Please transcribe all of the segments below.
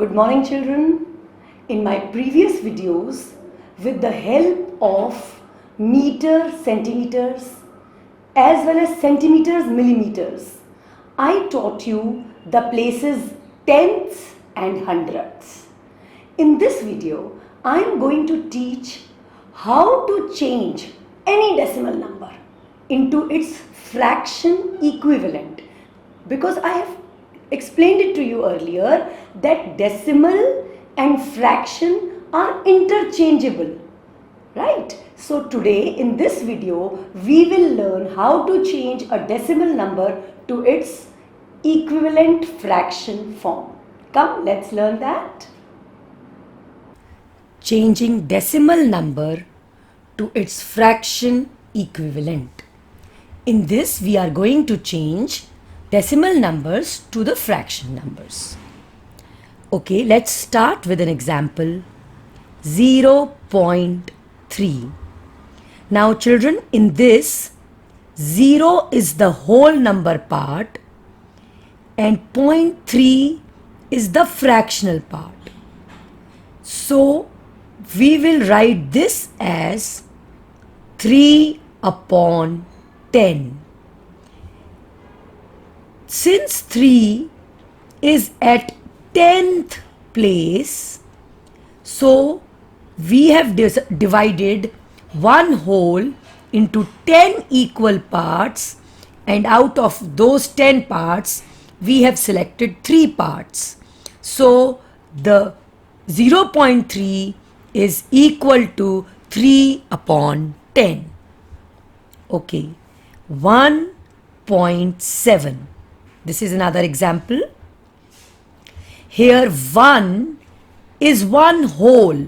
Good morning children. In my previous videos, with the help of meter, centimeters as well as centimeters, millimeters, I taught you the places tenths and hundredths. In this video, I am going to teach how to change any decimal number into its fraction equivalent, because I have explained it to you earlier that decimal and fraction are interchangeable, right? So today in this video we will learn how to change a decimal number to its equivalent fraction form. Come, let's learn that. Changing decimal number to its fraction equivalent. In this we are going to change decimal numbers to the fraction numbers. Okay, let's start with an example. 0.3. Now children, in this 0 is the whole number part and 0.3 is the fractional part. So we will write this as 3/10. Since 3 is at 10th place, so we have divided one whole into 10 equal parts, and out of those 10 parts we have selected 3 parts. So the 0.3 is equal to 3/10. Okay, 1.7. This is another example. Here 1 is one whole.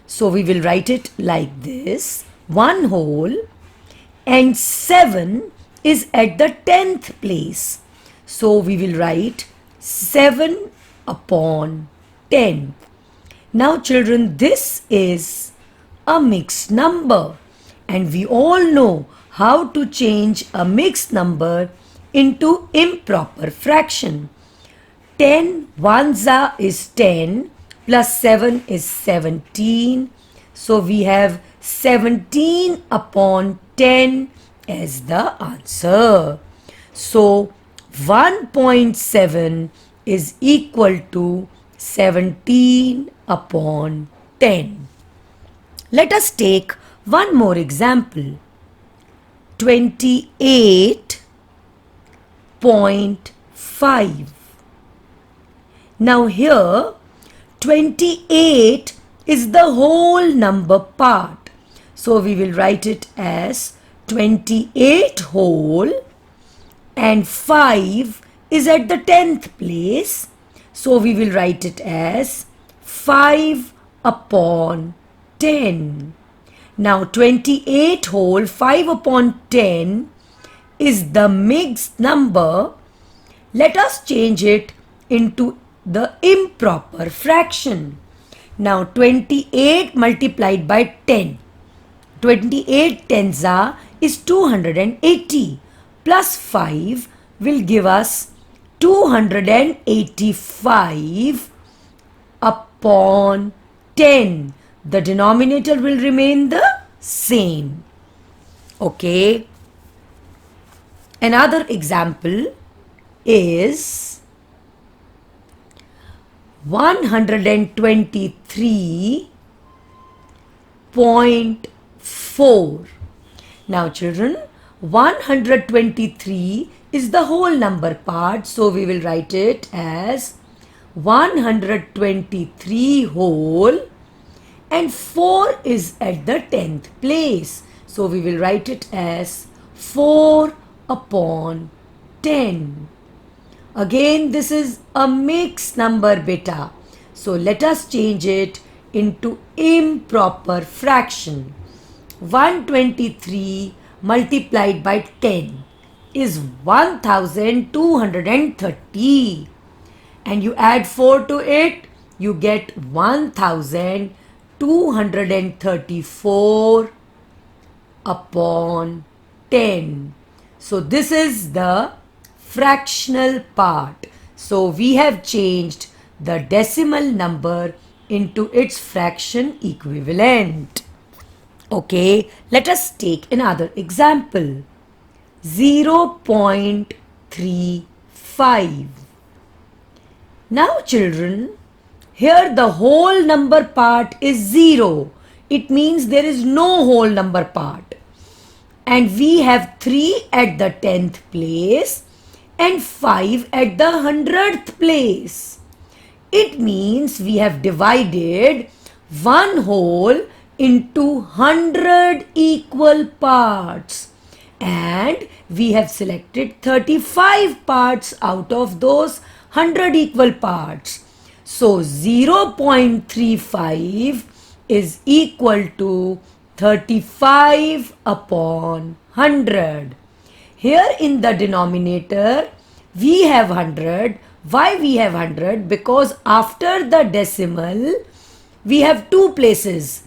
So we will write it like this, one whole, and 7 is at the 10th place. So we will write 7/10. Now children, this is a mixed number, and we all know how to change a mixed number into improper fraction. 10 1za is 10 plus 7 is 17. So we have 17/10 as the answer. So 1.7 is equal to 17/10. Let us take one more example. 28.5. Now here 28 is the whole number part. So we will write it as 28 whole, and 5 is at the 10th place. So we will write it as 5/10. Now 28 whole, 5/10 is the mixed number. Let us change it into the improper fraction. Now 28 multiplied by 10. 28 tenza is 280, plus 5 will give us 285/10. The denominator will remain the same. Okay. Another example is 123.4. Now children, 123 is the whole number part, so we will write it as 123 whole, and 4 is at the 10th place. So we will write it as 4/10. Again, this is a mixed number, beta. So let us change it into improper fraction. 123 multiplied by 10 is 1230. And you add 4 to it, you get 1234/10. So this is the fractional part. So we have changed the decimal number into its fraction equivalent. Okay, let us take another example. 0.35. Now children, here the whole number part is 0. It means there is no whole number part. And we have 3 at the 10th place and 5 at the 100th place. It means we have divided one whole into 100 equal parts. And we have selected 35 parts out of those 100 equal parts. So 0.35 is equal to 35 upon 100. Here in the denominator we have 100. Why we have 100? Because after the decimal we have two places.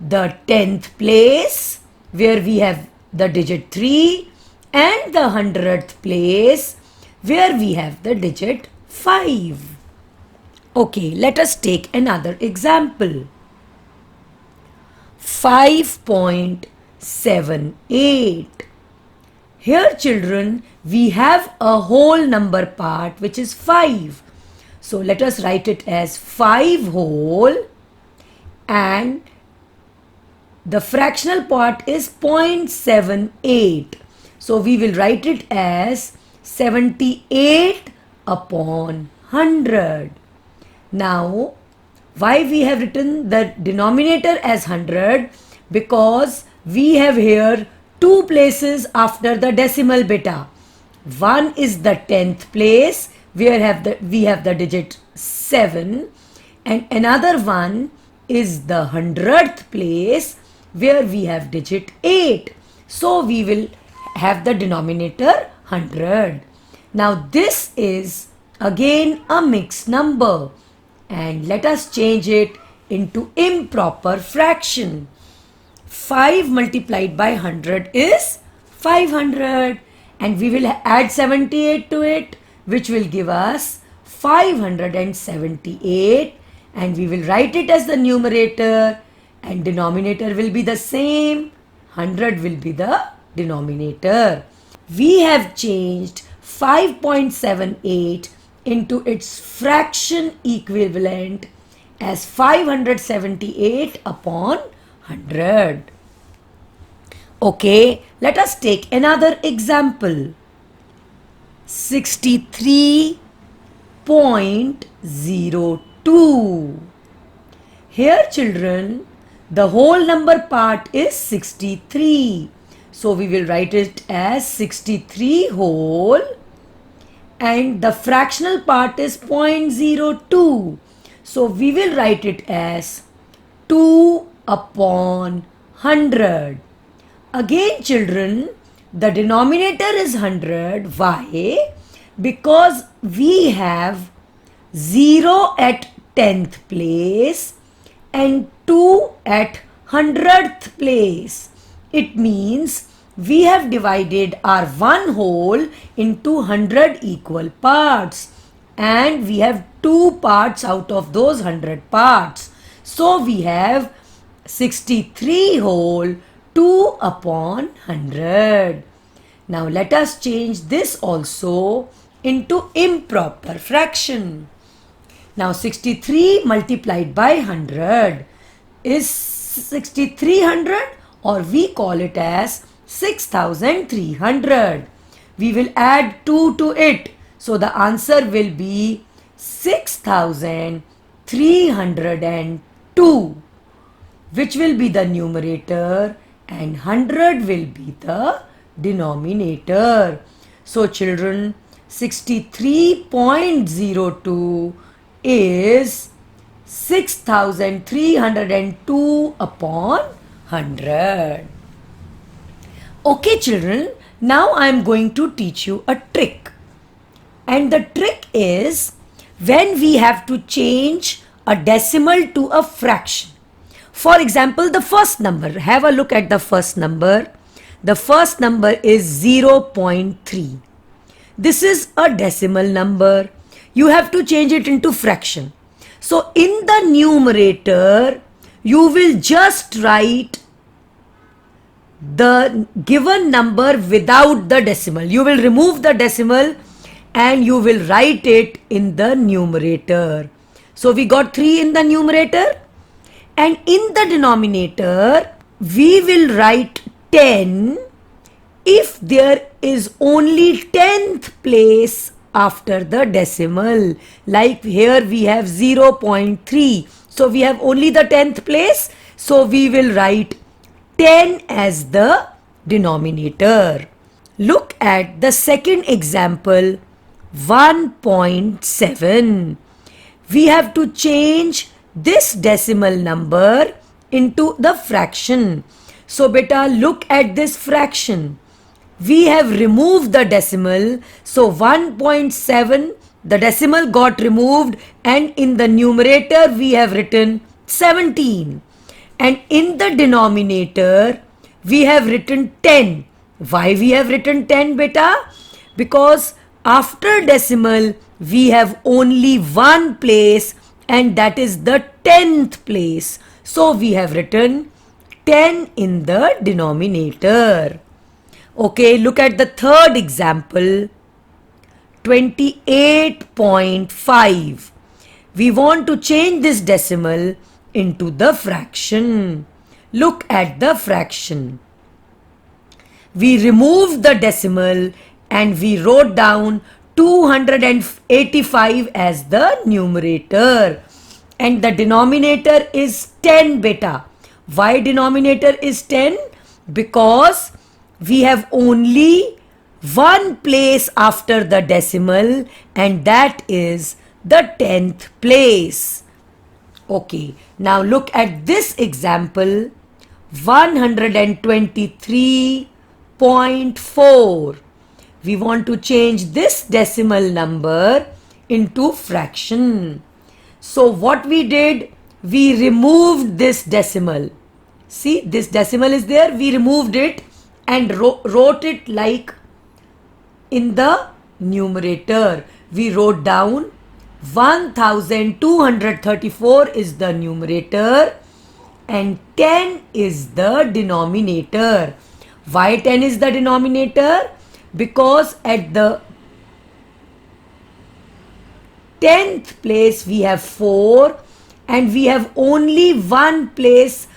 The 10th place where we have the digit 3 and the 100th place where we have the digit 5. Okay, let us take another example. 5.78. Here children, we have a whole number part which is 5. So let us write it as 5 whole and the fractional part is 0.78. So we will write it as 78 upon 100. Now, why we have written the denominator as 100? Because we have here two places after the decimal beta. One is the 10th place where we have the digit 7 and another one is the 100th place where we have digit 8. So we will have the denominator 100. Now this is again a mixed number and let us change it into improper fraction. 5 multiplied by 100 is 500 and we will add 78 to it, which will give us 578 and we will write it as the numerator and denominator will be the same. 100 will be the denominator. We have changed 5.78 into its fraction equivalent as 578 upon 100. Okay, let us take another example. 63.02. Here children, the whole number part is 63. So we will write it as 63 whole and the fractional part is 0.02. So we will write it as 2 upon 100. Again children, the denominator is 100. Why? Because we have 0 at 10th place and 2 at 100th place. It means we have divided our one whole into 100 equal parts and we have two parts out of those 100 parts. So we have 63 whole 2 upon 100. Now let us change this also into improper fraction. Now 63 multiplied by 100 is 6300 or we call it as 6300. We will add 2 to it. So the answer will be 6302, which will be the numerator and 100 will be the denominator. So children, 63.02 is 6302 upon 100. Okay children, now I am going to teach you a trick. And the trick is when we have to change a decimal to a fraction. For example, the first number. Have a look at the first number. The first number is 0.3. This is a decimal number. you have to change it into fraction. So in the numerator, you will just write the given number without the decimal. You will remove the decimal and you will write it in the numerator. So we got 3 in the numerator, and in the denominator we will write 10 if there is only 10th place after the decimal. Like here we have 0.3, so we have only the 10th place, so we will write 10 as the denominator. Look at the second example, 1.7. We have to change this decimal number into the fraction. So beta, look at this fraction. We have removed the decimal, so 1.7, the decimal got removed, and in the numerator we have written 17, and in the denominator we have written 10. Why we have written 10 beta? Because after decimal we have only one place, and that is the 10th place, so we have written 10 in the denominator. Okay, look at the third example, 28.5. We want to change this decimal into the fraction. Look at the fraction. We removed the decimal and we wrote down 285 as the numerator, and the denominator is 10 beta. Why denominator is 10? Because we have only one place after the decimal, and that is the 10th place. Okay, now look at this example, 123.4. We want to change this decimal number into fraction. So what we did, we removed this decimal. See, this decimal is there, we removed it and wrote it like in the numerator. We wrote down 1234 is the numerator and 10 is the denominator. Why 10 is the denominator? Because at the 10th place we have 4 and we have only one place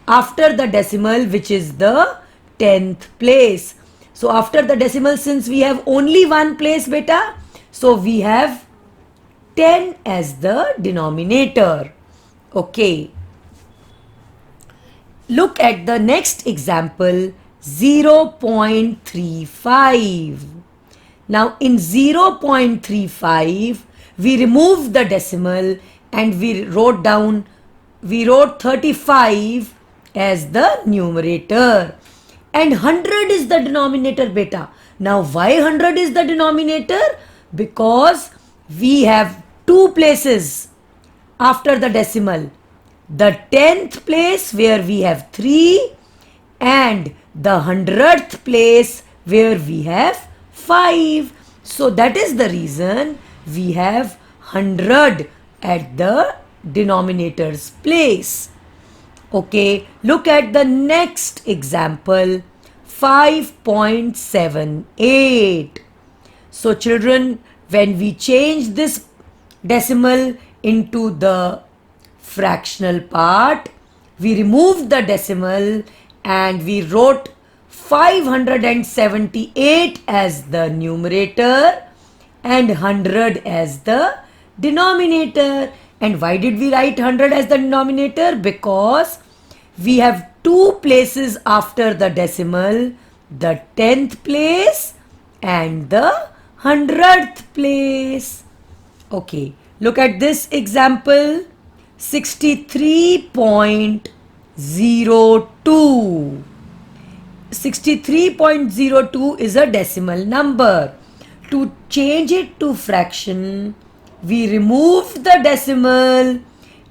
after the decimal, which is the 10th place. So after the decimal, since we have only one place beta, so we have 10 as the denominator. Okay. Look at the next example, 0.35. Now in 0.35, we removed the decimal and we wrote 35 as the numerator. And 100 is the denominator beta. Now why 100 is the denominator? Because we have two places after the decimal. The 10th place where we have 3 and the 100th place where we have 5. So that is the reason we have 100 at the denominator's place. Okay, look at the next example, 5.78. So children, when we change this decimal into the fractional part, we removed the decimal and we wrote 578 as the numerator and 100 as the denominator. And why did we write 100 as the denominator? Because we have two places after the decimal, the 10th place and the 100th place. Okay, look at this example, 63.02. 63.02 is a decimal number. To change it to fraction, we removed the decimal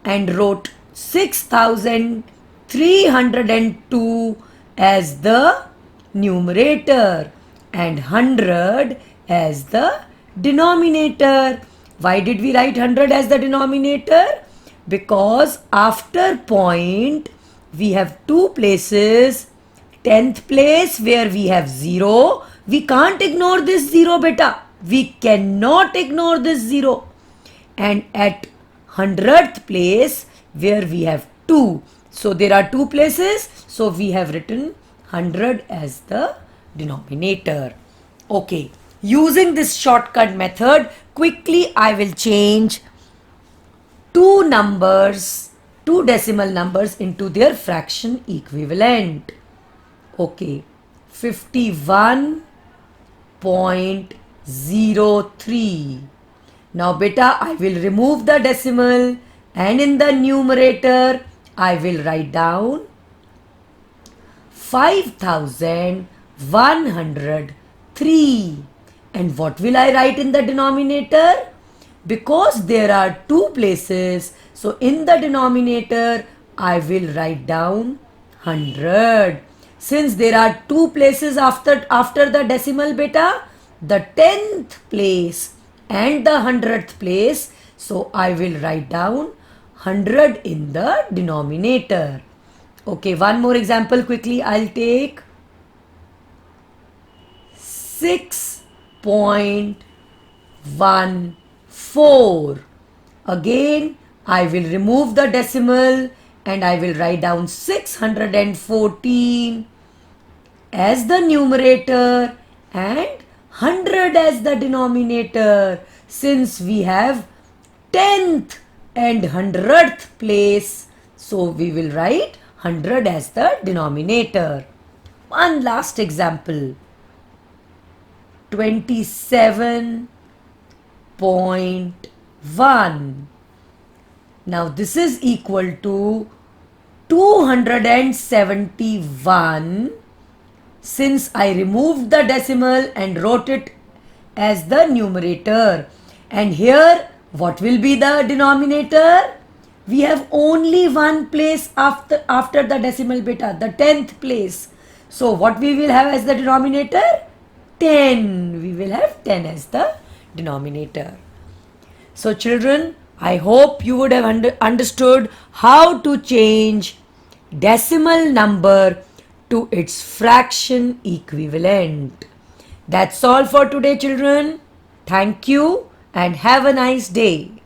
and wrote 6302 as the numerator and 100 as the denominator. Why did we write 100 as the denominator? Because after point we have two places. 10th place where we have 0. We can't ignore this 0 beta. We cannot ignore this 0. And at 100th place where we have 2. So there are two places. So we have written 100 as the denominator. Okay. Using this shortcut method, quickly I will change two decimal numbers into their fraction equivalent. Okay, 51.03. Now beta, I will remove the decimal and in the numerator I will write down 5103. And what will I write in the denominator? Because there are two places, so in the denominator I will write down 100. Since there are two places after the decimal beta, the 10th place and the 100th place, so I will write down 100 in the denominator. Okay, one more example quickly I'll take. 6.14. Again I will remove the decimal and I will write down 614 as the numerator and 100 as the denominator. Since we have 10th and 100th place, so we will write 100 as the denominator. One last example. 27.1. Now this is equal to 271. Since I removed the decimal and wrote it as the numerator. And here what will be the denominator? We have only one place after the decimal beta, the 10th place. So what we will have as the denominator? 10. We will have 10 as the denominator. So children, I hope you would have understood how to change decimal number to its fraction equivalent. That's all for today, children. Thank you and have a nice day.